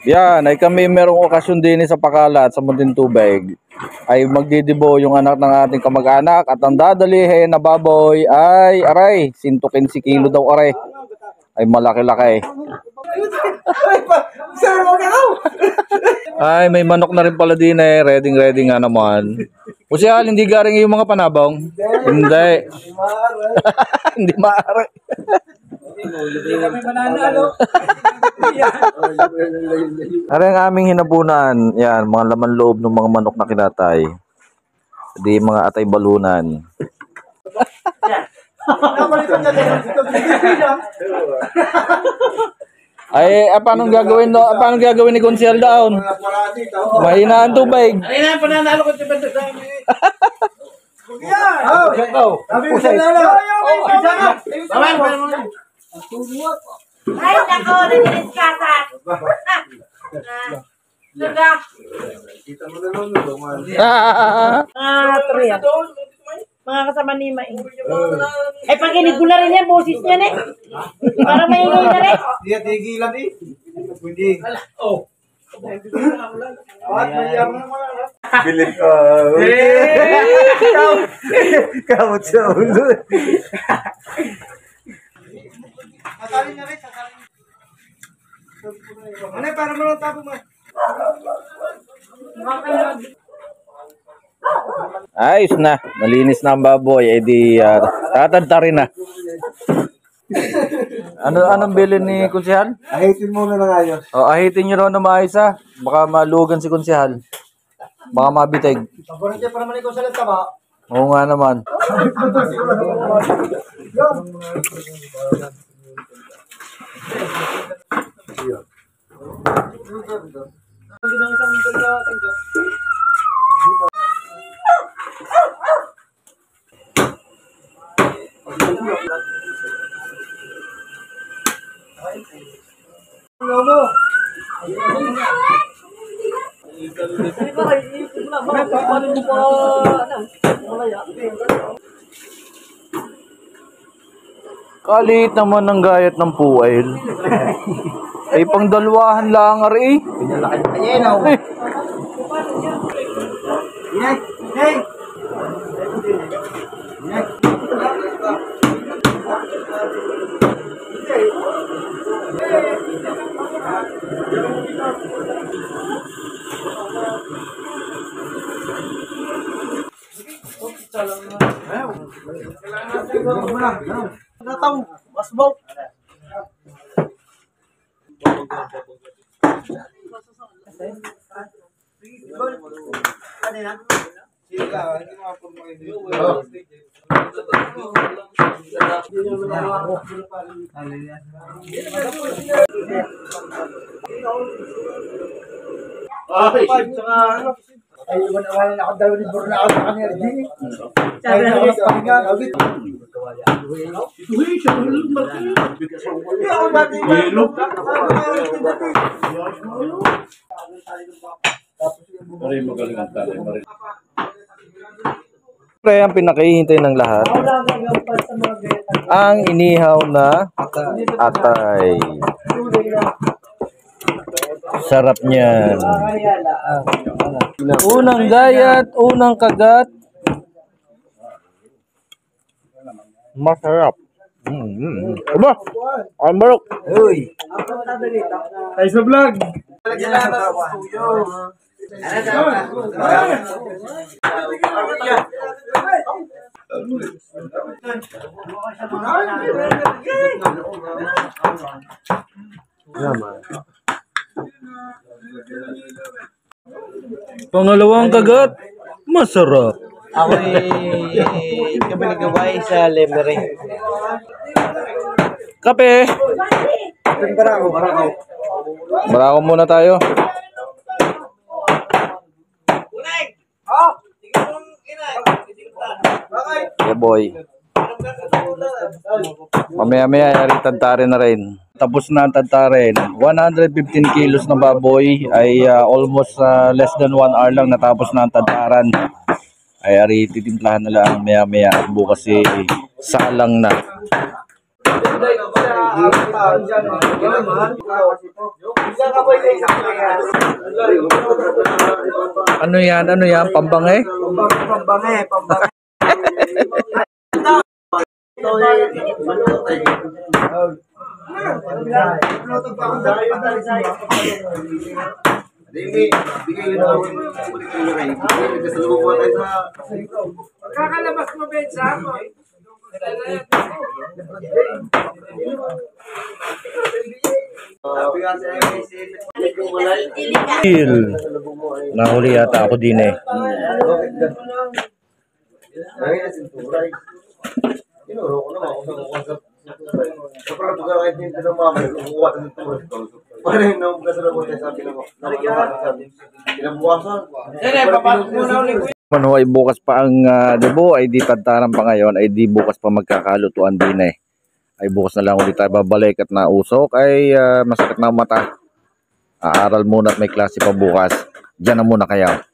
Yan, ay kami merong okasyon din sa Pakalat sa Munting Tubig. Ay magdidibo yung anak ng ating kamag-anak at ang dadalihin na baboy ay aray, 115 kilo daw aray. Ay malaki-laki. Ay may manok na rin pala din eh, ready nga naman. O siya, hindi garing yung mga panabong? Hindi. Hindi maaari. Ano ang aming hinabunan? Yan, mga laman loob ng mga manok na kinatay. Di mga atay balunan. Ay, paano gagawin no? Paano gagawin ni Konsyel down? Mahina ang tubig. Ay na, pananalo ko sa banda. Oh, ay, nako, nanilis ka sa. Mga kasama ni Mai. Ay, pakinig ko na rin yan, boses niya eh. Para maingay na rin. Hindi, tigilan eh. Hindi. Oh. Bilip ka. Kamot sa ulo. Sasalin na rin, sasalin. Ano, para mo lang tapo mo. Ayos na, malinis na ang baboy, eh di tatantarin na. Anong bilin ni Kunsehal? Ahitin mo na ng ayos. O, ahitin nyo raw na maayos ha. Baka malugan si Kunsehal. Baka mabitig. Paborito niya para man ikaw sa lantama. Oo nga naman. Kalit naman ng gayat ng puwail. Ay pang dalwahan lang ari. Natang, basbol. Ay, wala na ako daw ni Borna ako sa kanila. Sabi na ako pahinga. Pre, ang pinakahihintay ng lahat, ang inihaw na atay. Sarap niyan. Unang gayat, unang kagat. Masarap. Aba, ang barok. Uy. Tayo sa vlog. Pangalawang kagat, masarap. Ako ay kabaligaway sa Lemery. Kape. Barako. Barako muna tayo. Yeah, boy. Mamaya-maya ay tantarin na rin. Tapos na ang tantarin. 115 kilos na baboy ay almost less than 1 hour lang natapos na ang tantaran. Ay ari titimplahan na lang maya-maya at bukas salang na. Ano yan? Ano yan? Pambangay? Pambangay. Kakalabas mo, Bensa. Deal. Nahuli yata ako din eh. Ano ay bukas pa ang debo ay di tantaran pa ngayon ay di bukas pa magkakalutuan din eh. Ay bukas na lang ulit tayo babalik at nausok ay masakit na ang mata. Aaral muna at may klase pa bukas. Diyan na muna kayo.